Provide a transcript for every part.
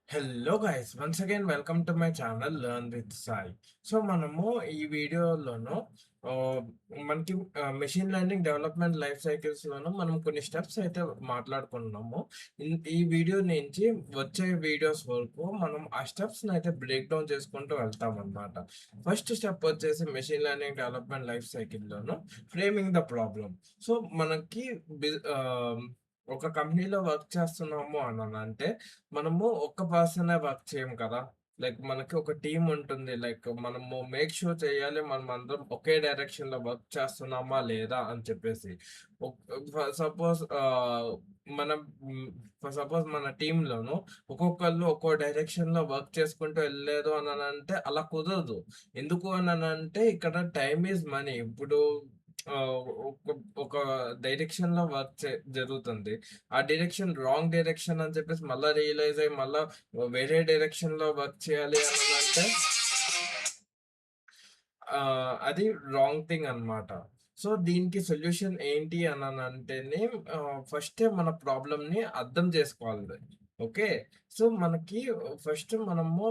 Hello guys, once again welcome to my channel learn with Sai. So మనము ఈ వీడియోలోను ఆహ్, మనకి మెషిన్ లెర్నింగ్ డెవలప్మెంట్ లైఫ్ సైకిల్స్‌లోను మనం కొన్ని స్టెప్స్ అయితే మాట్లాడుకున్నాము. ఈ వీడియో నుంచి వచ్చే వీడియోస్ వరకు మనం ఆ స్టెప్స్‌ని అయితే బ్రేక్ డౌన్ చేసుకుంటూ వెళ్తామన్నమాట. ఫస్ట్ స్టెప్ వచ్చేసి మెషిన్ లెర్నింగ్ డెవలప్మెంట్ లైఫ్ సైకిల్‌లోను ఫ్రేమింగ్ ద ప్రాబ్లమ్. సో మనకి ఒక కంపెనీలో వర్క్ చేస్తున్నాము అనంటే మనము ఒక్క పర్సనే వర్క్ చేయం కదా! లైక్ మనకి ఒక టీమ్ ఉంటుంది. లైక్ మనము మేక్ ష్యూర్ చేయాలి మనమందరం ఒకే డైరెక్షన్‌లో వర్క్ చేస్తున్నామా లేదా అని చెప్పేసి. ఒక్ ఫర్ సపోజ్ మనం ఫర్ సపోజ్ మన టీమ్‌లోను ఒక్కొక్కళ్ళు ఒక్కో డైరెక్షన్‌లో వర్క్ చేసుకుంటూ ఎళ్ళలేదు అననంటే అలా కుదరదు. ఎందుకు అననంటే ఇక్కడ టైమ్ ఈజ్ మనీ. ఇప్పుడు ఒక ఒక డైరెక్షన్‌లో వర్క్ జరుగుతుంది. ఆ డైరెక్షన్ రాంగ్ డైరెక్షన్ అని చెప్పేసి మళ్ళా రియలైజ్ అయ్యి మళ్ళా వేరే డైరెక్షన్‌లో వర్క్ చేయాలి అనంటే అది రాంగ్ థింగ్ అన్నమాట. సో, దీనికి సొల్యూషన్ ఏంటి అననంటేనే ఫస్టే మన ప్రాబ్లమ్‌ని అర్థం చేసుకోవాలి. ఓకే. సో, మనకి ఫస్ట్ మనము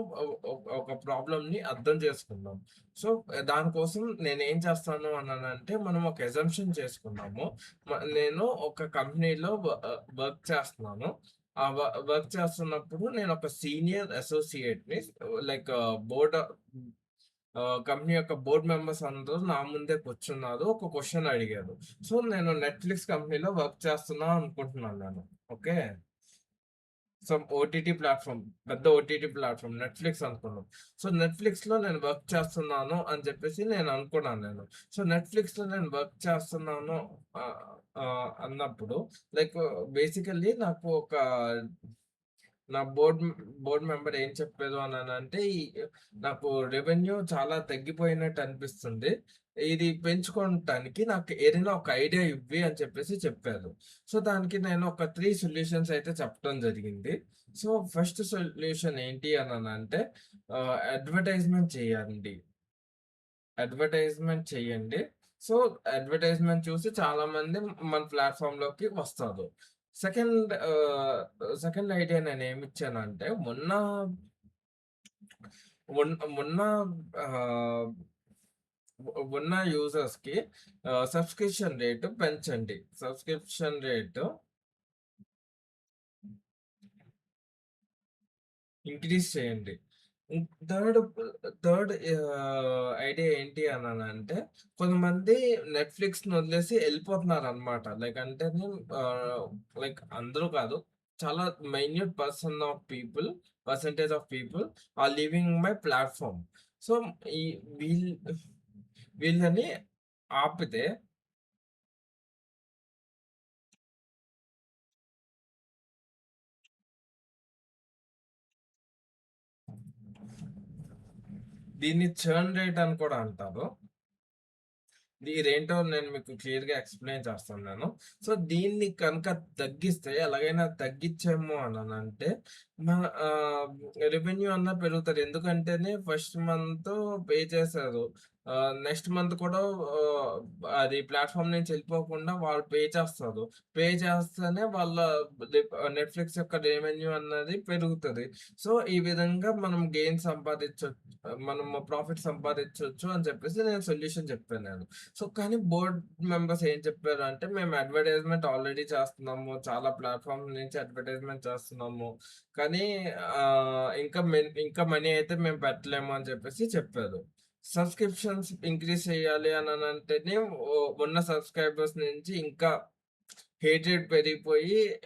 ఒక ప్రాబ్లమ్‌ని అర్థం చేసుకుందాం. సో, దానికోసం నేనేం చేస్తాను అననంటే మనం ఒక అజంప్షన్ చేసుకుందాము. నేను ఒక కంపెనీలో వర్క్ చేస్తున్నాను. ఆ వర్క్ చేస్తున్నప్పుడు నేను ఒక సీనియర్ అసోసియేట్‌ని లైక్ బోర్డ్ కంపెనీ యొక్క బోర్డ్ మెంబర్స్ అందరూ నా ముందే కూర్చున్నారు. ఒక క్వెషన్ అడిగారు. సో, నేను నెట్‌ఫ్లిక్స్ కంపెనీలో వర్క్ చేస్తున్నా అనుకుంటున్నాను నేను. ఓకే. Some OTT platform. పెద్ద ఓటీటీ ప్లాట్‌ఫార్మ్ నెట్‌ఫ్లిక్స్ అనుకున్నాం. సో, నెట్‌ఫ్లిక్స్‌లో నేను వర్క్ చేస్తున్నాను అని చెప్పేసి నేను అనుకున్నాను నేను. సో, నెట్‌ఫ్లిక్స్‌లో నేను వర్క్ చేస్తున్నాను ఆహ్, అన్నప్పుడు లైక్ బేసికల్లీ నాకు ఒక నా బోర్డ్ మెంబర్ ఏం చెప్పారు అనంటే, నాకు రెవెన్యూ చాలా తగ్గిపోయినట్టు అనిపిస్తుంది. ఇది పెంచుకోవటానికి నాకు ఏదైనా ఒక ఐడియా ఇవ్వి అని చెప్పేసి చెప్పారు. సో, దానికి నేను ఒక 3 సొల్యూషన్స్ అయితే చెప్పడం జరిగింది. సో, ఫస్ట్ సొల్యూషన్ ఏంటి అననంటే అడ్వర్టైజ్‌మెంట్ చేయండి. అడ్వర్టైజ్‌మెంట్ చేయండి. సో, అడ్వర్టైజ్‌మెంట్ చూసి చాలామంది మన ప్లాట్‌ఫార్మ్‌లోకి వస్తారు. సెకండ్ ఐడియా నేనేమిచ్చానంటే మొన్న ఆహ్, ఉన్న యూజర్స్‌కి సబ్స్క్రిప్షన్ రేట్ పెంచండి. సబ్స్క్రిప్షన్ రేట్ ఇంక్రీజ్ చేయండి. హ్మ్. థర్డ్ ఐడియా ఏంటి అనంటే కొంతమంది నెట్‌ఫ్లిక్స్‌ని వదిలేసి ఎళ్ళిపోతున్నారనమాట. లైక్ అంటేనే ఆహ్, లైక్ అందరూ కాదు. చాలా minute percentage of people are leaving my platform. So, ఈ వీళ్ వీళ్ళని ఆపితే దీన్ని చర్న్ రేట్ అని కూడా అంటారు. ఇదేంటో నేను మీకు క్లియర్‌గా ఎక్స్‌ప్లెయిన్ చేస్తాను నేను. సో, దీన్ని కనుక తగ్గిస్తే ఎలాగైనా తగ్గిచ్చాము అననంటే మన రెవెన్యూ అన్నా పెరుగుతది. ఎందుకంటేనే ఫస్ట్ మంత్ పే చేశారు. నెక్స్ట్ మంత్ కూడా ఆహ్, అది ప్లాట్‌ఫార్మ్ నుంచి ఎళ్ళిపోకుండా వాళ్ళు పే చేస్తారు. పే చేస్తేనే వాళ్ళ నెట్‌ఫ్లిక్స్ యొక్క రెవెన్యూ అన్నది పెరుగుతది. సో, ఈ విధంగా మనం మనము ప్రాఫిట్ సంపాదించొచ్చు అని చెప్పేసి నేను సొల్యూషన్ చెప్పాను నేను. సో, కానీ బోర్డ్ మెంబర్స్ ఏం చెప్పారంటే, "మేము అడ్వర్టైజ్‌మెంట్ ఆల్రెడీ చేస్తున్నాము. చాలా ప్లాట్‌ఫార్మ్ నుంచి అడ్వర్టైజ్‌మెంట్ చేస్తున్నాము. కానీ ఇంకా మనీ అయితే మేము పెట్టలేము" అని చెప్పేసి చెప్పారు. సబ్స్క్రిప్షన్స్ ఇంక్రీజ్ చేయాలి అననంటేనే ఉన్న సబ్‌స్క్రైబర్స్ నుంచి ఇంకా హేట్రేట్ పెరిగిపోయి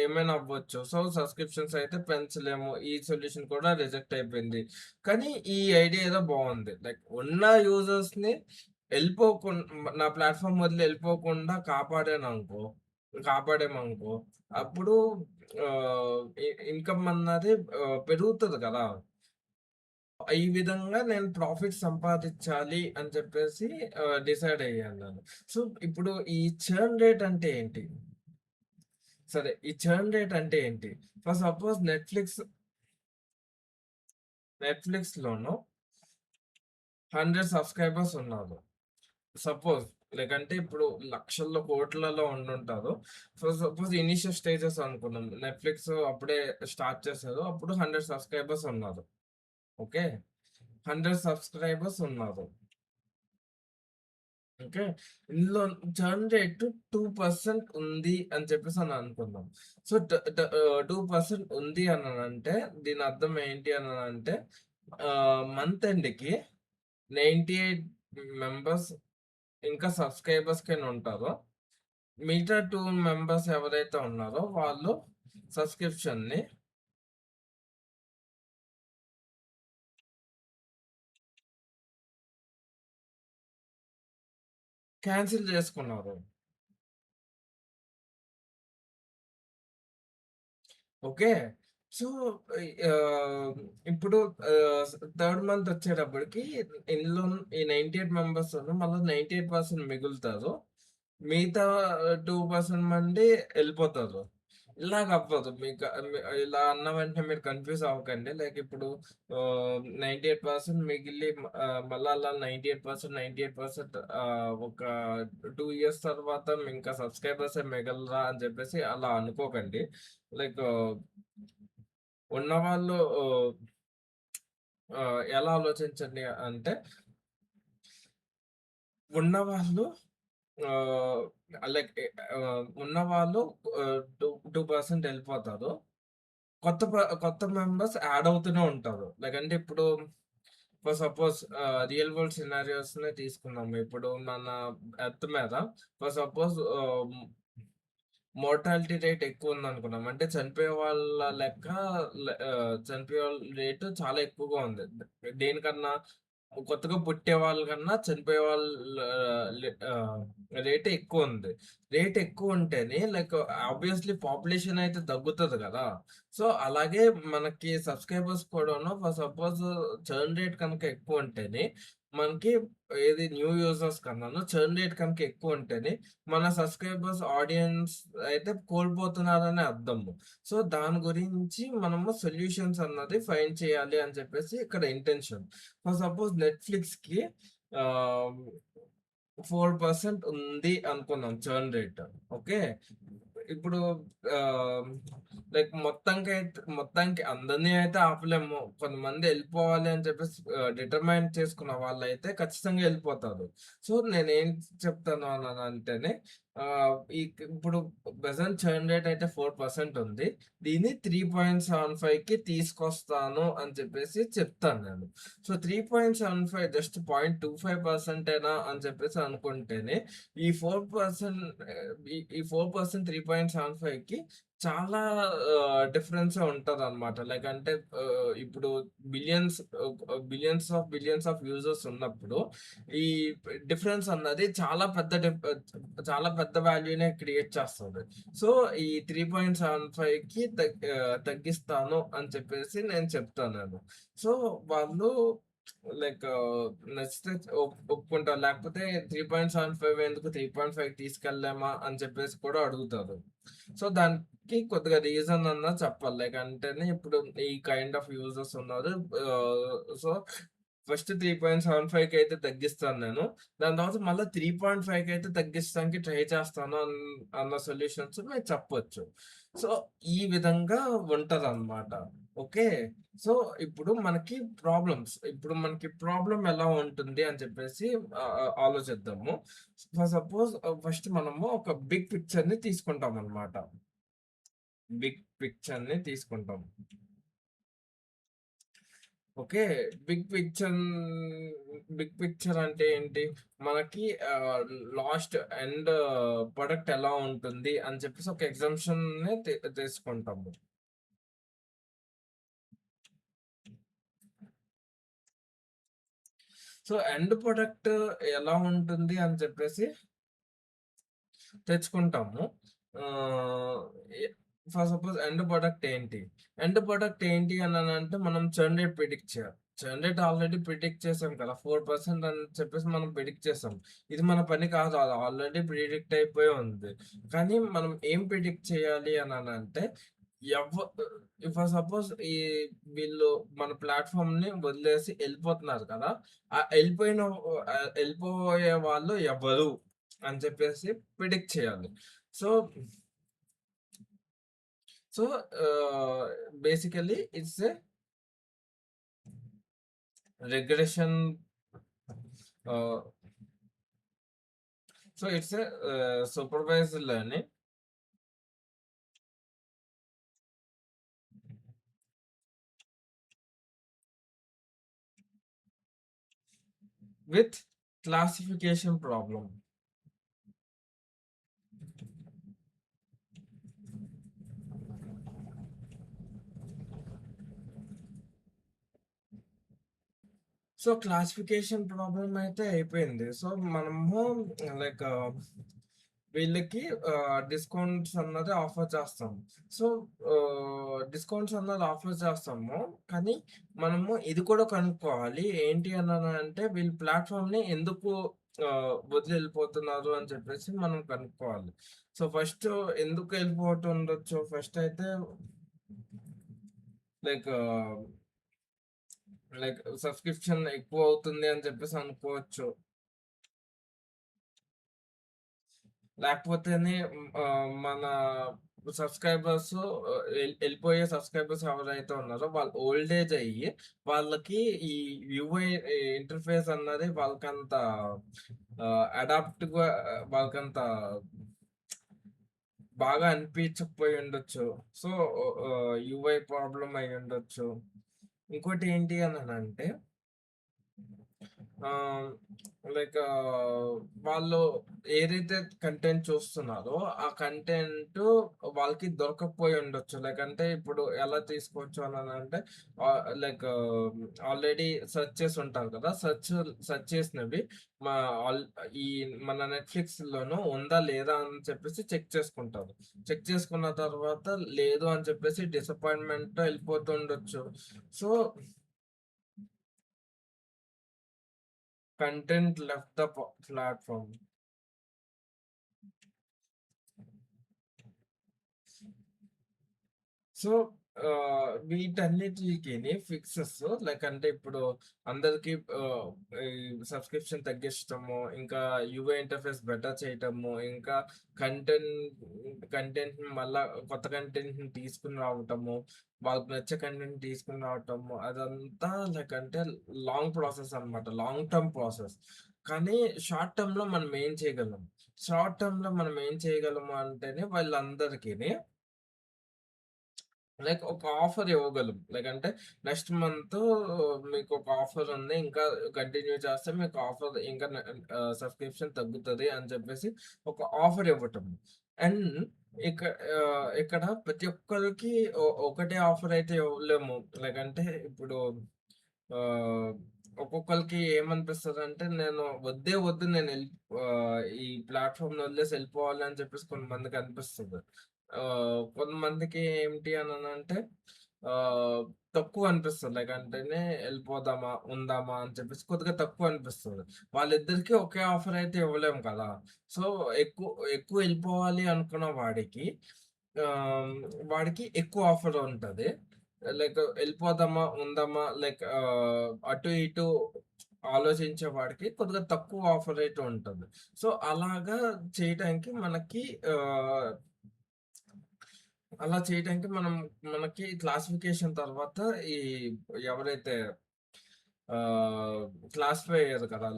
ఏమైనా అవ్వచ్చు. సో, సబ్స్క్రిప్షన్స్ అయితే పెంచలేము. ఈ సొల్యూషన్ కూడా రిజెక్ట్ అయిపోయింది. కానీ ఈ ఐడియా ఏదో బావుంది. లైక్ ఉన్న యూజర్స్‌ని ఎళ్ళిపోకుం నా ప్లాట్‌ఫార్మ్ వదిలి ఎళ్ళిపోకుండా కాపాడామనుకో, అప్పుడు ఇన్‌కమ్ అన్నది పెరుగుతది కదా! ఈ విధంగా నేను ప్రాఫిట్ సంపాదించాలి అని చెప్పేసి డిసైడ్ అయ్యాను నేను. సో, ఇప్పుడు ఈ చర్న్ రేట్ అంటే ఏంటి? సరే. ఈ చర్న్ రేట్ అంటే ఏంటి? ఫర్ సపోజ్ నెట్‌ఫ్లిక్స్‌లోను 100 సబ్‌స్క్రైబర్స్ ఉన్నారు. సపోజ్. లేకంటే ఇప్పుడు లక్షల్లో, కోట్లలో ఉండుంటారు. సపోజ్ ఇనీషియల్ స్టేజెస్ అనుకుందాం. నెట్‌ఫ్లిక్స్ అప్పుడే స్టార్ట్ చేశారు. అప్పుడు 100 సబ్‌స్క్రైబర్స్ ఉన్నారు. ఓకే. 100 సబ్‌స్క్రైబర్స్ ఉన్నారు. ఓకే. ఇందులో చర్న్ రేట్ 2% ఉంది అని చెప్పేసని అనుకుందాం. సో, 2% ఉంది అననంటే దీని అర్థం ఏంటి అననంటే మంత్ ఎండ్‌కి 98 మెంబర్స్ ఇంకా సబ్‌స్క్రైబర్స్ ఉంటారో, మిగతా 2 మెంబర్స్ ఎవరైతే ఉన్నారో వాళ్ళు సబ్‌స్క్రిప్షన్‌ని క్యాన్సిల్ చేసుకున్నారు. ఓకే. సో, ఇప్పుడు థర్డ్ మంత్ వచ్చేటప్పటికి ఇందులో ఈ 98 మెంబర్స్‌లోను మళ్ళా 98% మిగులుతారు. మిగతా 2% మంది ఎళ్ళిపోతారు. ఇలాగవ్వదు. ఇలా అన్న వెంటనే మీరు కన్‌ఫ్యూజ్ అవ్వకండి. లైక్ ఇప్పుడు 98% మిగిలి మళ్ళా అలా 98% ఒక 2 ఇయర్స్ తర్వాత ఇంకా సబ్‌స్క్రైబర్సే మిగలరా అని చెప్పేసి అలా అనుకోకండి. లైక్ ఉన్నవాళ్ళు ఎలా ఆలోచించండి అంటే ఉన్నవాళ్ళు ఆహ్, లైక్ ఉన్నవాళ్ళు 2% ఎళ్ళిపోతారు. కొత్త మెంబర్స్ యాడ్ అవుతూనే ఉంటారు. లైక్ అంటే ఇప్పుడు ఫర్ సపోజ్ రియల్ వరల్డ్ సినారియోస్‌నే తీసుకుందాం. ఇప్పుడు మన ఎర్త్ మీద సపోజ్ మోర్టాలిటీ రేట్ ఎక్కువుందనుకున్నాం. అంటే చనిపోయే వాళ్ళ చనిపోయే వాళ్ళ రేటు చాలా ఎక్కువగా ఉంది. దేనికన్నా కొత్తగా పుట్టే వాళ్ళ కన్నా చనిపోయే వాళ్ళ రేటే ఎక్కువుంది. రేట్ ఎక్కువుంటేనే లైక్ ఆబ్వియస్‌లీ పాపులేషన్ అయితే తగ్గుతది గదా! సో, అలాగే మనకి సబ్‌స్క్రైబర్స్ కూడాను సపోజ్ చర్న్ రేట్ కనుక ఎక్కువుంటేనే మనకి ఏది న్యూ యూజర్స్ కన్నాను చర్న్ రేట్ కనుక ఎక్కువుంటేనే మన సబ్‌స్క్రైబర్స్ ఆడియన్స్ అయితే కోల్పోతున్నారని అర్థము. సో, దాని గురించి మనము సొల్యూషన్స్ అన్నది ఫైండ్ చేయాలి అని చెప్పేసి ఇక్కడ ఇంటెన్షన్. ఫర్ సపోజ్ నెట్‌ఫ్లిక్స్‌కి ఆహ్, 4% ఉంది అనుకుందాం చర్న్ రేట్. ఓకే. ఇప్పుడు ఆహ్, లైక్ మొత్తానికి అందరిని అయితే ఆపలేము. కొంతమంది ఎళ్ళిపోవాలి అని చెప్పేసి డిటర్మైన్ చేసుకున్న వాళ్ళైతే ఖచ్చితంగా ఎళ్ళిపోతారు. సో, నేనేం చెప్తాను అనంటేనే ఇప్పుడు ప్రెజెంట్ చర్న్ రేట్ అయితే 4% ఉంది. దీన్ని 3.75కి తీసుకొస్తాను అని చెప్పేసి చెప్తాను నేను. సో, 3.75 జస్ట్ 0.25% అని చెప్పేసి అనుకుంటేనే ఈ 4% ఈ 4% 3.75కి చాలా డిఫరెన్సే ఉంటదనమాట. లైక్ అంటే ఇప్పుడు బిలియన్స్ ఆఫ్ యూజర్స్ ఉన్నప్పుడు ఈ డిఫరెన్స్ అన్నది చాలా పెద్ద వాల్యూనే క్రియేట్ చేస్తది. సో, ఈ 3.75కి తగ్గిస్తాను అని చెప్పేసి నేను చెప్తాను. సో, వాళ్ళు లైక్ నచ్చితే ఒప్పుకుంటారు. లేకపోతే 3.75 ఎందుకు 3.5 తీసుకెళ్ళలేమా అని చెప్పేసి కూడా అడుగుతారు. సో, దానికి కొద్దిగా రీజన్ అన్నా చెప్పాలి. లైక్ అంటేనే ఇప్పుడు ఈ కైండ్ ఆఫ్ యూజర్స్ ఉన్నారు. సో, ఫస్ట్ 3.75కి అయితే తగ్గిస్తాను నేను. దాని తర్వాత మళ్ళా 3.5కి అయితే తగ్గిస్తానికి ట్రై చేస్తాను అన్న సొల్యూషన్స్ మీరు చెప్పొచ్చు. సో, ఈ విధంగా ఉంటదనమాట. ఓకే. సో, ఇప్పుడు మనకి ప్రాబ్లమ్ ఎలా ఉంటుంది అని చెప్పేసి ఆలోచిద్దాము. సపోజ్ ఫస్ట్ మనము ఒక బిగ్ పిక్చర్‌ని తీసుకుంటామనమాట. బిగ్ పిక్చర్‌ని తీసుకుంటాం. Okay. Big picture big picture అంటే ఏంటి? మనకి లాస్ట్ ఎండ్ ప్రొడక్ట్ ఎలా ఉంటుంది అని చెప్పేసి ఒక ఎగ్జంప్షన్‌ని తీసుకుంటాము. సో, ఎండ్ ప్రొడక్ట్ ఎలా ఉంటుంది అని చెప్పేసి తెచ్చుకుంటాము. ఆహ్, ఎ ఫర్ సపోజ్ ఎండ్ ప్రొడక్ట్ ఏంటి? ఎండ్ ప్రొడక్ట్ ఏంటి అననంటే మనం చర్న్ రేట్ ప్రిడిక్ట్ చేయాలి. చర్న్ రేట్ ఆల్రెడీ ప్రిడిక్ట్ చేసాం కదా! 4% అని చెప్పేసి మనం ప్రిడిక్ట్ చేసాం. ఇది మన పని కాదు. అది ఆల్రెడీ ప్రిడిక్ట్ అయిపోయి ఉంది. కానీ మనం ఏం ప్రిడిక్ట్ చేయాలి అననంటే ఎవ్వ ఫర్ సపోజ్ వీళ్ళు మన ప్లాట్‌ఫార్మ్‌ని వదిలేసి ఎళ్ళిపోతున్నారు కదా! ఎళ్ళిపోయే వాళ్ళు ఎవరు? అని చెప్పేసి ప్రిడిక్ట్ చేయాలి. So, so basically it's a regression. Ah, so it's a supervised learning with classification problem. So, classification problem అయితే అయిపోయింది. సో, మనము లైక్ వీళ్ళకి డిస్కౌంట్స్ అన్నది ఆఫర్ చేస్తాం. సో, డిస్కౌంట్స్ అన్నది ఆఫర్ చేస్తాము. కానీ మనము ఇది కూడా కనుక్కోవాలి. ఏంటి అనంటే వీళ్ళు ప్లాట్‌ఫార్మ్‌ని ఎందుకు వదిలి ఎళ్ళిపోతున్నారు అని చెప్పేసి మనం కనుక్కోవాలి. సో, ఫస్ట్ ఎందుకు ఎళ్ళిపోవటం ఉండొచ్చు? ఫస్ట్ అయితే లైక్ సబ్స్క్రిప్షన్ ఎక్కువవుతుంది అని చెప్పేసి అనుకోవచ్చు. లేకపోతేనే మన సబ్‌స్క్రైబర్స్ ఎళ్ళిపోయే సబ్‌స్క్రైబర్స్ ఎవరైతే ఉన్నారో వాళ్ళు ఓల్డ్ ఏజ్ అయ్యి, వాళ్ళకి ఈ యూఐ ఇంటర్‌ఫేస్ అన్నది వాళ్ళకంత అడాప్ట్‌గా వాళ్ళకంత బాగా అనిపించకపోయి ఉండొచ్చు. సో, యూఐ ప్రాబ్లమ్ అయ్యుండొచ్చు. ఇంకోటి ఏంటి అననంటే ఆహ్, వాళ్ళు ఏదైతే కంటెంట్ చూస్తున్నారో, ఆ కంటెంటు వాళ్ళకి దొరకకపోయి ఉండొచ్చు. అంటే ఇప్పుడు ఎలా తీసుకోవచ్చు అననంటే ఆల్రెడీ సెర్చ్ చేసి ఉంటారు కదా! సెర్చ్ చేసినవి మా ఆల్ ఈ మన నెట్‌ఫ్లిక్స్‌లోను ఉందా? లేదా? అని చెప్పేసి చెక్ చేసుకుంటారు. చెక్ చేసుకున్న తర్వాత లేదు అని చెప్పేసి డిసప్పాయింట్‌మెంట్‌తో ఎళ్ళిపోతుండొచ్చు. So, content left the platform. So, వీటన్నిటికిని ఫిక్సెస్ అంటే ఇప్పుడు అందరికి ఆహ్, ఈ సబ్స్క్రిప్షన్ తగ్గించటము, ఇంకా యూఐ ఇంటర్‌ఫేస్ బెటర్ చేయటము, ఇంకా కంటెంట్‌ని మళ్ళా కొత్త కంటెంట్‌ని తీసుకొని రావటము, వాళ్ళకి నచ్చే కంటెంట్ తీసుకొని రావటము, అదంతా లాంగ్ ప్రాసెస్ అన్నమాట. Long term process. కానీ షార్ట్ టర్మ్‌లో మనం ఏం చేయగలం? షార్ట్ టర్మ్‌లో మనం ఏం చేయగలము అంటేనే వాళ్ళందరికిని ఒక ఆఫర్ ఇవ్వగలం. నెక్స్ట్ మంతు మీకొక ఆఫర్ ఉంది. ఇంకా కంటిన్యూ చేస్తే మీకు ఆఫర్ ఇంకా సబ్స్క్రిప్షన్ తగ్గుతది అని చెప్పేసి ఒక ఆఫర్ ఇవ్వటం. అండ్ ఇక ఇక్కడ ప్రతి ఒక్కళ్ళకి ఒకటే ఆఫర్ అయితే ఇవ్వలేము. ఇప్పుడు ఆహ్, ఒక్కొక్కళ్ళకి ఏమనిపిస్తదంటే నేను వద్దే వద్దు ఈ ప్లాట్‌ఫార్మ్‌ని వదిలేసి ఎళ్ళిపోవాలి అని చెప్పేసి కొంతమందికి అనిపిస్తది. కొంతమందికి ఏంటి అననంటే ఆహ్, తక్కువ అనిపిస్తది. ఎళ్ళిపోదామా, ఉందామా అని చెప్పేసి కొద్దిగా తక్కువ అనిపిస్తది. వాళ్ళిద్దరికీ ఒకే ఆఫర్ అయితే ఇవ్వలేము కదా! సో, ఎక్కువ ఎళ్ళిపోవాలి అనుకున్న ఆహ్, వాడికి ఎక్కువ ఆఫర్ ఉంటది. ఎళ్ళిపోదామా, ఉందామా అటు ఇటు ఆలోచించే వాడికి కొద్దిగా తక్కువ ఆఫర్ రేట్ ఉంటది. సో, అలాగా చేయటానికి ఆహ్, మనకి క్లాసిఫికేషన్ తర్వాత ఈ ఎవరైతే ఆహ్, క్లాసిఫై అయ్యారు కదా!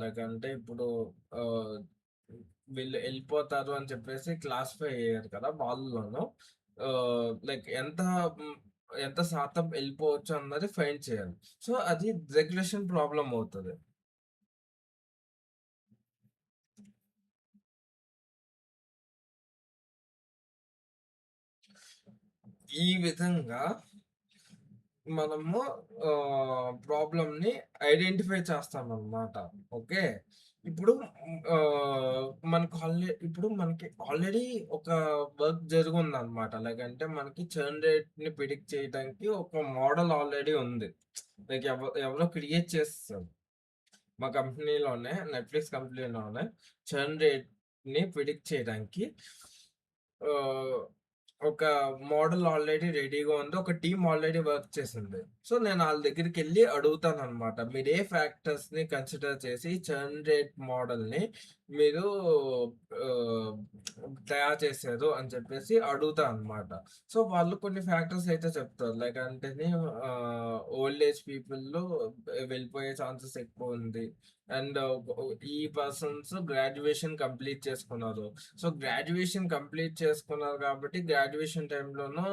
ఇప్పుడు ఆహ్, వీళ్ళు ఎళ్ళిపోతారు అని చెప్పేసి క్లాసిఫై అయ్యారు కదా! వాళ్ళలోను ఆహ్, లైక్ ఎంత హ్మ్, ఎంత శాతం ఎళ్ళిపోవచ్చు అన్నది ఫైండ్ చేయాలి. సో, అది రెగ్యులేషన్ ప్రాబ్లమ్ అవుతది. ఈ విధంగా మనము ప్రాబ్లమ్‌ని ఐడెంటిఫై చేస్తామనమాట. ఓకే. ఇప్పుడు ఆహ్, మనకి ఆల్రెడీ ఒక వర్క్ జరిగుందనమాట. మనకి చర్న్ రేట్‌ని ప్రిడిక్ట్ చేయడానికి ఒక మోడల్ ఆల్రెడీ ఉంది. ఎవరో క్రియేట్ చేసేసారు. మా కంపెనీలోనే నెట్‌ఫ్లిక్స్ కంపెనీలోనే చర్న్ రేట్‌ని ప్రిడిక్ట్ చేయడానికి ఆహ్, ఒక మోడల్ ఆల్రెడీ రెడీగా ఉంది. ఒక టీమ్ ఆల్రెడీ వర్క్ చేసింది. సో, నేను ఆళ్ళ దగ్గరికెళ్ళి అడుగుతాననమాట. మీరు ఏ ఫ్యాక్టర్స్‌ని కన్సిడర్ చేసి చర్న్ రేట్ మోడల్‌ని మీరు ఆహ్, తయారు చేశారు అని చెప్పేసి అడుగుతా అనమాట. సో, వాళ్ళు కొన్ని ఫ్యాక్టర్స్ అయితే చెప్తారు. లైక్ అంటేనే ఓల్డ్ ఏజ్ పీపుల్‌లో వెళ్ళిపోయే ఛాన్సెస్ ఎక్కువుంది. అండ్ ఈ పర్సన్స్ గ్రాడ్యుయేషన్ కంప్లీట్ చేసుకున్నారు. సో, గ్రాడ్యుయేషన్ కంప్లీట్ చేసుకున్నారు కాబట్టి గ్రాడ్యుయేషన్ టైమ్‌లోనూ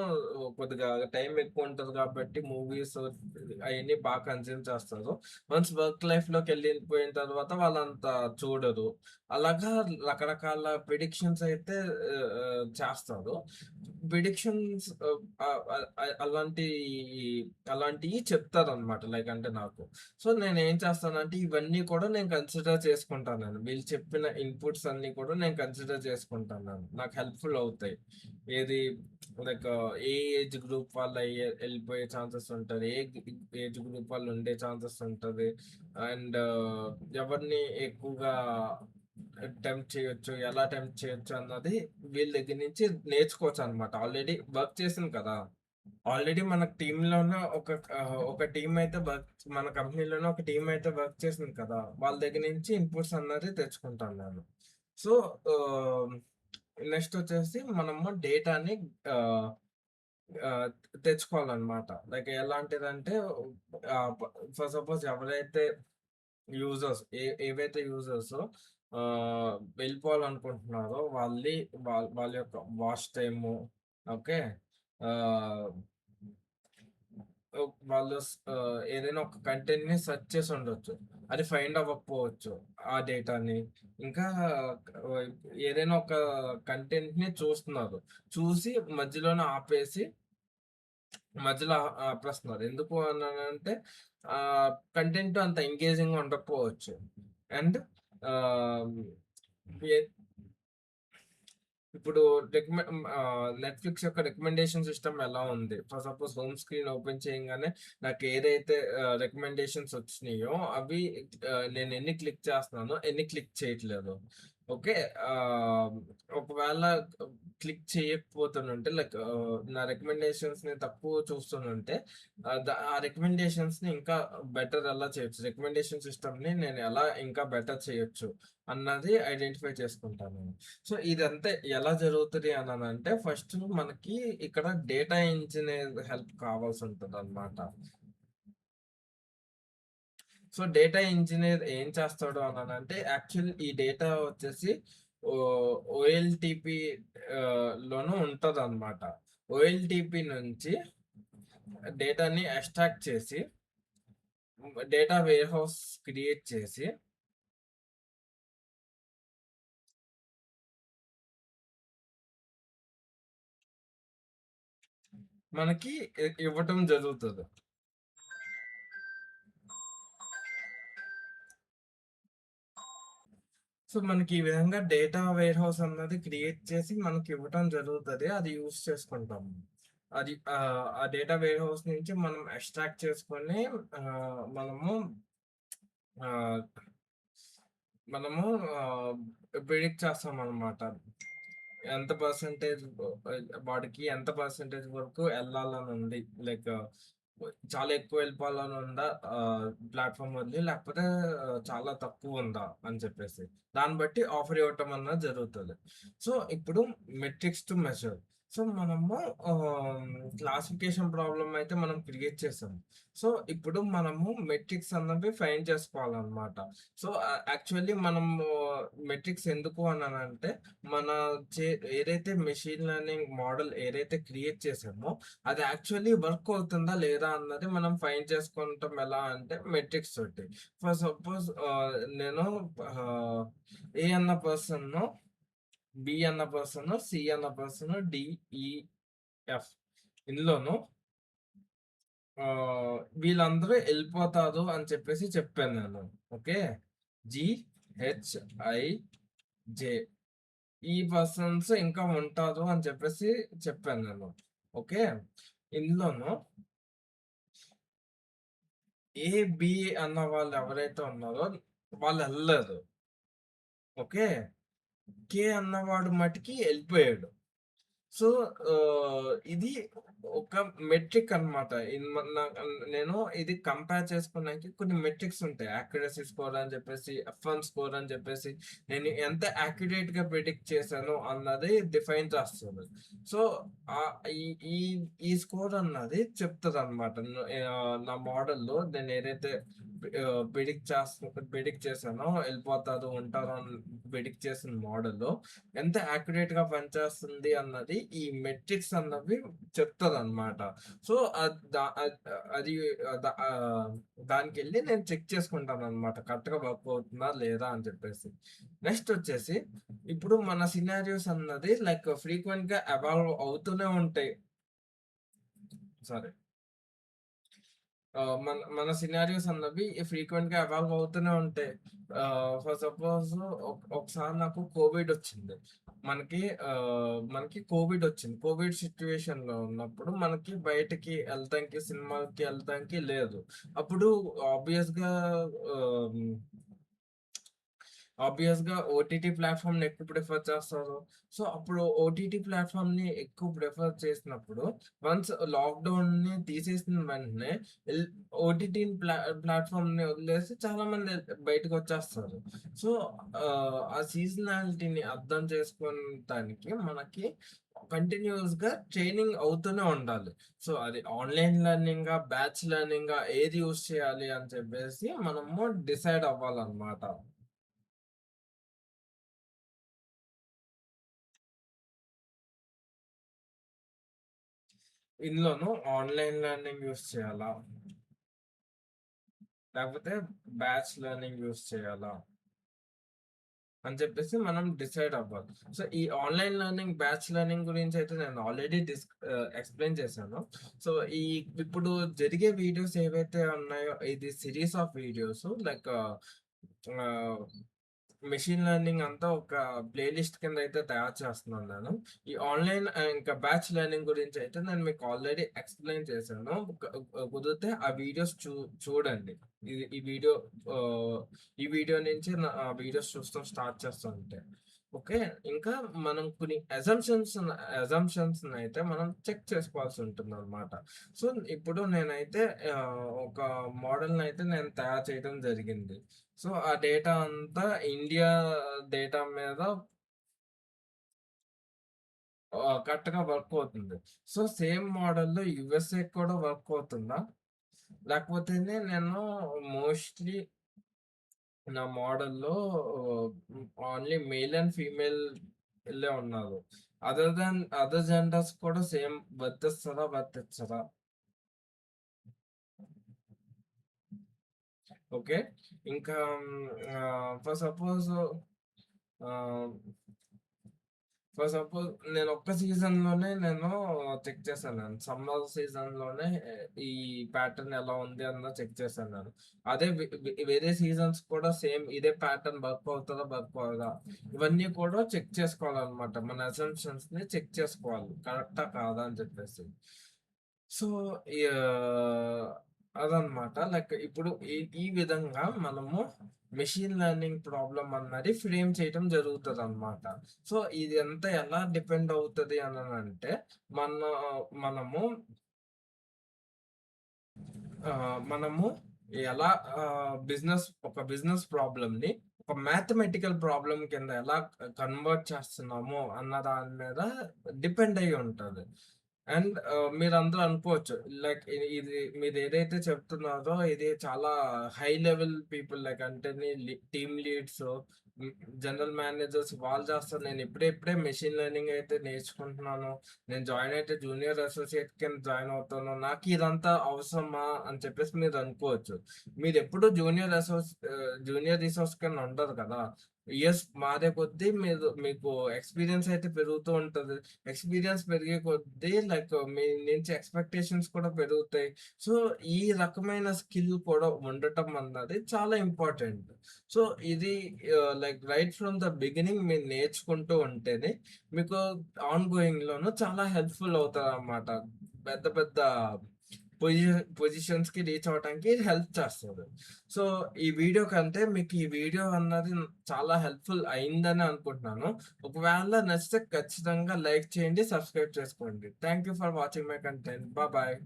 కొద్దిగా టైం ఎక్కువ ఉంటది కాబట్టి మూవీస్ అయన్నీ బాగా కన్జ్యూమ్ చేస్తారు. వన్స్ వర్క్ లైఫ్‌లోకెళ్ళిపోయిన తర్వాత వాళ్ళంత చూడరు. అలాగా రకరకాల ప్రిడిక్షన్స్ అయితే చేస్తారు. ప్రిడిక్షన్స్ అలాంటియి చెప్తారనమాట. లైక్ అంటే నాకు. సో, నేనేం చేస్తానంటే ఇవన్నీ కూడా నేను కన్సిడర్ చేసుకుంటానండి. వీళ్ళు చెప్పిన ఇన్‌పుట్స్ అన్నీ కూడా నేను కన్సిడర్ చేసుకుంటాను. నాకు హెల్ప్‌ఫుల్ అవుతాయి. ఏది లైక్ ఏ ఏజ్ గ్రూప్ వాళ్ళు ఎళ్ళిపోయే ఛాన్సెస్ ఉంటది. ఏజ్ గ్రూప్ వాళ్ళు ఉండే ఛాన్సెస్ ఉంటది. అండ్ ఎవరిని ఎక్కువగా టెంప్ట్ చేయొచ్చు, ఎలా టెంప్ట్ చేయొచ్చు అన్నది వీళ్ళ దగ్గర నుంచి నేర్చుకోవచ్చనమాట. ఆల్రెడీ వర్క్ చేసింది కదా! ఆల్రెడీ మన టీమ్‌లోనే ఒక టీమ్ అయితే మన కంపెనీలోనే ఒక టీమ్ అయితే వర్క్ చేసింది కదా! వాళ్ళ దగ్గర నుంచి ఇన్‌పుట్స్ అన్నది తెచ్చుకుంటాను నేను. సో, ఆహ్, నెక్స్ట్ వచ్చేసి మనము డేటాని ఆహ్, ఆహ్, తెచ్చుకోవాలనమాట. లైక్ ఎలాంటిదంటే ఫర్ సపోజ్ ఎవరైతే ఏవైతే యూజర్సో వెళ్ళిపోవాలనుకుంటున్నారో వాళ్ళ యొక్క వాచ్ టైము, ఓకే. ఆహ్, వాళ్ళు ఏదైనా ఒక కంటెంట్‌ని సెర్చ్ చేసి ఉండొచ్చు. అది ఫైండ్ అవ్వకపోవచ్చు ఆ డేటాని. ఇంకా ఆహ్, ఏదైనా ఒక కంటెంట్‌ని చూస్తున్నారు. చూసి మధ్యలోనే ఆపేసి మధ్యలో ఆపేస్తున్నారు. ఎందుకు అనంటే కంటెంట్ అంత ఎంగేజింగ్‌గా ఉండకపోవచ్చు. అండ్ ఆహ్, ఎ ఇప్పుడు నెట్‌ఫ్లిక్స్ యొక్క రికమెండేషన్ సిస్టమ్ ఎలా ఉంది? For suppose home screen open చేయంగానే నాకు ఏదైతే రికమెండేషన్స్ వచ్చినాయో అవి నేను ఎన్ని క్లిక్ చేస్తున్నానో, ఎన్ని క్లిక్ చేయట్లేదు. ఓకే. ఆహ్, ఒకవేళ క్లిక్ చేయకపోతుంటే లైక్ నా రికమెండేషన్స్‌ని తక్కువ చూస్తుంటే ఆ రికమెండేషన్స్‌ని ఇంకా బెటర్ ఎలా చేయొచ్చు? రికమెండేషన్ సిస్టమ్‌ని నేను ఎలా ఇంకా బెటర్ చేయొచ్చు అన్నది ఐడెంటిఫై చేసుకుంటాను. సో, ఇదంతా ఎలా జరుగుతది అననంటే, ఫస్ట్ మనకి ఇక్కడ డేటా ఇంజినీర్ హెల్ప్ కావాల్సుంటదనమాట. సో, డేటా ఇంజినీర్ ఏం చేస్తాడు అననంటే, యాక్చువల్లీ ఈ డేటా వచ్చేసి ఓఎల్‌టీపీ లోను ఉంటదనమాట. ఓఎల్‌టీపీ నుంచి డేటాని ఎక్స్ట్రాక్ట్ చేసి, డేటా వేర్ హౌస్ క్రియేట్ చేసి, మనకి ఇవ్వటం జరుగుతది. సో, మనకి ఈ విధంగా డేటా వేర్‌హౌస్ అన్నది క్రియేట్ చేసి మనకివ్వటం జరుగుతది. అది యూజ్ చేసుకుంటాము. ఆ డేటా వేర్‌హౌస్ నుంచి మనం ఎక్స్ట్రాక్ట్ చేసుకొని మనము ఆహ్, మనము ఆహ్, ప్రిడిక్ట్ చేస్తామనమాట. ఎంత పర్సెంటేజ్ వాడికి ఎంత పర్సెంటేజ్ వరకు ఎళ్ళాలనుంది. లైక్ చాలా ఎక్కువ వెళ్ళిపోవాలని ఉందా ప్లాట్‌ఫార్మ్ వదిలి, లేకపోతే చాలా తక్కువుందా అని చెప్పేసి. దాన్ని బట్టి ఆఫర్ ఇవ్వటం అన్నది జరుగుతది. సో, ఇప్పుడు మెట్రిక్స్ టు మెజర్. సో, మనము ఆహ్, క్లాసిఫికేషన్ ప్రాబ్లమ్ అయితే మనం క్రియేట్ చేసాం. సో, ఇప్పుడు మనము మెట్రిక్స్ అన్నవి ఫైండ్ చేసుకోవాలనమాట. సో, యాక్చువల్లీ మనము మెట్రిక్స్ ఎందుకు అనంటే మన చే ఏదైతే మెషిన్ లెర్నింగ్ మోడల్ ఏదైతే క్రియేట్ చేసామో, అది యాక్చువల్లీ వర్క్ అవుతుందా లేదా అన్నది మనం ఫైండ్ చేసుకుంటాం ఎలా అంటే మెట్రిక్స్ తోటి. ఫర్ సపోజ్ నేను ఆహ్, ఏ అన్న పర్సన్‌ను, బి అన్న పర్సన్, సి అన్న పర్సన్, డి, ఈ, ఎఫ్ ఇందులోను వీళ్ళందరూ ఎళ్ళిపోతారు అని చెప్పేసి చెప్పాను నేను. ఓకే. జి, హెచ్, ఐ, జే ఈ పర్సన్స్ ఇంకా ఉంటారు అని చెప్పేసి చెప్పాను నేను. ఓకే. ఇందులోను ఏ, బి అన్న వాళ్ళు ఎవరైతే ఉన్నారో వాళ్ళెళ్ళలేదు. ఓకే. కే అన్నవాడు మటికి ఎళ్ళిపోయాడు. సో, ఇది ఒక మెట్రిక్ అనమాట. నేను ఇది కంపేర్ చేసుకోవడానికి కొన్ని మెట్రిక్స్ ఉంటాయి. యాక్యురసీ స్కోర్ అని చెప్పేసి, ఎఫ్1 స్కోర్ అని చెప్పేసి, నేను ఎంత యాక్యురేట్‌గా ప్రిడిక్ట్ చేశాను అన్నది డిఫైన్ చేస్తది. సో, ఈ ఈ ఈ స్కోర్ అన్నది చెప్తదనమాట. నా మోడల్‌లో నేను ఏదైతే ప్రిడిక్ట్ చేశానో ఎళ్ళిపోతారు, ఉంటారు అని ప్రిడిక్ట్ చేసిన మోడల్‌లో ఎంత యాక్యురేట్‌గా పనిచేస్తుంది అన్నది ఈ మెట్రిక్స్ అన్నవి చెప్తదనమాట. సో, అది దానికెళ్ళి నేను చెక్ చేసుకుంటాననమాట. కరెక్ట్‌గా వర్క్ అవుతుందా లేదా అని చెప్పేసి. నెక్స్ట్ వచ్చేసి ఇప్పుడు మన సినారియోస్ అన్నది లైక్ ఫ్రీక్వెంట్‌గా ఎవాల్వ్ అవుతూనే ఉంటాయి. సారీ. మన మన సినారియోస్ అన్నవి ఫ్రీక్వెంట్‌గా ఎవాల్వ్ అవుతూనే ఉంటాయి. ఫర్ సపోజ్ ఒకసారి నాకు కోవిడొచ్చింది. మనకి మనకి కోవిడొచ్చింది. కోవిడ్ సిట్యుయేషన్‌లో ఉన్నప్పుడు మనకి బయటకి ఎళ్తానికి, సినిమాకి ఎళ్తానికి లేదు. అప్పుడు ఆబ్వియస్‌గా ఆహ్ ఆబ్వియస్‌గా ఓటీటీ ప్లాట్‌ఫార్మ్‌ని ఎక్కువ ప్రిఫర్ చేస్తారు. సో, అప్పుడు ఓటీటీ ప్లాట్‌ఫార్మ్‌ని ఎక్కువ ప్రిఫర్ చేసినప్పుడు వన్స్ లాక్‌డౌన్‌ని తీసేసిన వెంటనే ఎల్ ఓటీటీ ప్లాట్‌ఫార్మ్‌ని వదిలేసి చాలామంది బయటకొచ్చేస్తారు. సో, ఆ సీజనాలిటీని అర్థం చేసుకోవటానికి మనకి కంటిన్యూయస్‌గా ట్రైనింగ్ అవుతూనే ఉండాలి. సో, అది ఆన్‌లైన్ లెర్నింగా, బ్యాచ్ లెర్నింగా ఏది యూజ్ చేయాలి అని చెప్పేసి మనము డిసైడ్ అవ్వాలన్నమాట. ఇందులోను ఆన్‌లైన్ లెర్నింగ్ యూజ్ చేయాలా? లేకపోతే బ్యాచ్ లెర్నింగ్ యూజ్ చేయాలా? అని చెప్పేసి మనం డిసైడ్ అవ్వాలి. సో, ఈ ఆన్‌లైన్ లెర్నింగ్, బ్యాచ్ లెర్నింగ్ గురించయితే నేను ఆల్రెడీ ఎక్స్‌ప్లెయిన్ చేశాను. సో, ఇప్పుడు జరిగే వీడియోస్ ఏవైతే ఉన్నాయో ఇది సీరీస్ ఆఫ్ వీడియోస్ లైక్ ఆహ్ మెషిన్ లెర్నింగ్ అంతా ఒక ప్లే లిస్ట్ కింద అయితే తయారు చేస్తున్నాను నేను. ఈ ఆన్‌లైన్ ఇంకా బ్యాచ్ లెర్నింగ్ గురించి అయితే నేను మీకు ఆల్రెడీ ఎక్స్‌ప్లెయిన్ చేశాను. కుదిరితే ఆ వీడియోస్ చూడండి. ఇది ఆహ్, ఈ వీడియో నుంచి ఆ వీడియోస్ చూస్తాం స్టార్ట్ చేస్తుంటే. ఓకే. ఇంకా మనం కొన్ని అజంప్షన్స్‌నయితే మనం చెక్ చేసుకోవాల్సి ఉంటుందన్నమాట. సో, ఇప్పుడు నేనైతే ఒక మోడల్‌నయితే నేను తయారు చేయడం జరిగింది. సో, ఆ డేటా అంతా ఇండియా డేటా మీద కరెక్ట్‌గా వర్క్ అవుతుంది. సో, సేమ్ మోడల్‌లో యూఎస్ఏ కూడా వర్క్ అవుతుందా? లేకపోతేనే నేను మోస్ట్‌లీ నా మోడల్‌లో ఓన్లీ మేల్ అండ్ ఫీమేలే ఉన్నారు. అదర్ జెండర్స్ కూడా సేమ్ వర్తిస్తదా? వర్తించదా? ఓకే. ఇంకా ఫర్ సపోజ్ ఆహ్ ఫర్ సపోజ్ నేను ఒక్క సీజన్‌లోనే చెక్ చేశాను నేను. సమ్మర్ సీజన్‌లోనే ఈ ప్యాటర్న్ ఎలా ఉంది అన్నది చెక్ చేశాను నేను. అదే వేరే సీజన్స్ కూడా సేమ్ ఇదే ప్యాటర్న్ వర్క్ అవుతదా? వర్క్ అవ్వదా? ఇవన్నీ కూడా చెక్ చేసుకోవాలన్నమాట. మన అసంప్షన్స్‌ని చెక్ చేసుకోవాలి. కరెక్టా? కాదా? అని చెప్పేసి. సో, అదనమాట. లైక్ ఇప్పుడు ఈ విధంగా మనము మెషిన్ లెర్నింగ్ ప్రాబ్లమ్ అన్నది ఫ్రేమ్ చేయటం జరుగుతదనమాట. సో, ఇదంతా ఎలా డిపెండ్ అవుతది అననంటే, మన మనము మనము ఎలా ఒక బిజినెస్ ప్రాబ్లమ్‌ని ఒక మ్యాథమెటికల్ ప్రాబ్లమ్ కింద ఎలా కన్వర్ట్ చేస్తున్నాము అన్న దాని మీద డిపెండ్ అయ్యి ఉంటది. అండ్ మీరందరూ అనుకోవచ్చు లైక్ ఇది మీరేదైతే చెప్తున్నారో ఇది చాలా హై లెవెల్ పీపుల్ లైక్ అంటేని team leads, hmm, general managers వాళ్ళు చేస్తారు. నేను ఇప్పుడే మెషిన్ లెర్నింగ్ అయితే నేర్చుకుంటున్నాను. నేను జాయిన్ అయితే జూనియర్ అసోసియేట్ కింద జాయిన్ అవుతాను. నాకు ఇదంతా అవసరమా అని చెప్పేసి మీరు అనుకోవచ్చు. మీరెప్పుడు జూనియర్ రిసోర్స్ కింద ఉండరు కదా! ఇయర్స్ మారే కొద్దీ మీకు ఎక్స్‌పీరియన్స్ అయితే పెరుగుతూ ఉంటది. ఎక్స్‌పీరియన్స్ పెరిగే కొద్దీ లైక్ మీ నుంచి ఎక్స్‌పెక్టేషన్స్ కూడా పెరుగుతాయి. సో, ఈ రకమైన స్కిల్ కూడా ఉండటం అన్నది చాలా ఇంపార్టెంట్. సో, ఇది like right from the beginning మీరు నేర్చుకుంటూ ఉంటేనే మీకు ఆన్ గోయింగ్‌లోను చాలా హెల్ప్‌ఫుల్ అవుతదనమాట. పెద్ద పెద్ద పొజిషన్స్‌కి రీచ్ అవ్వటానికి హెల్ప్ చేస్తది. సో, ఈ వీడియో కంటే మీకు ఈ వీడియో అన్నది చాలా హెల్ప్‌ఫుల్ అయిందని అనుకుంటున్నాను. ఒకవేళ నచ్చితే ఖచ్చితంగా లైక్ చేయండి, సబ్స్క్రైబ్ చేసుకోండి. Thank you for watching my content. Bye.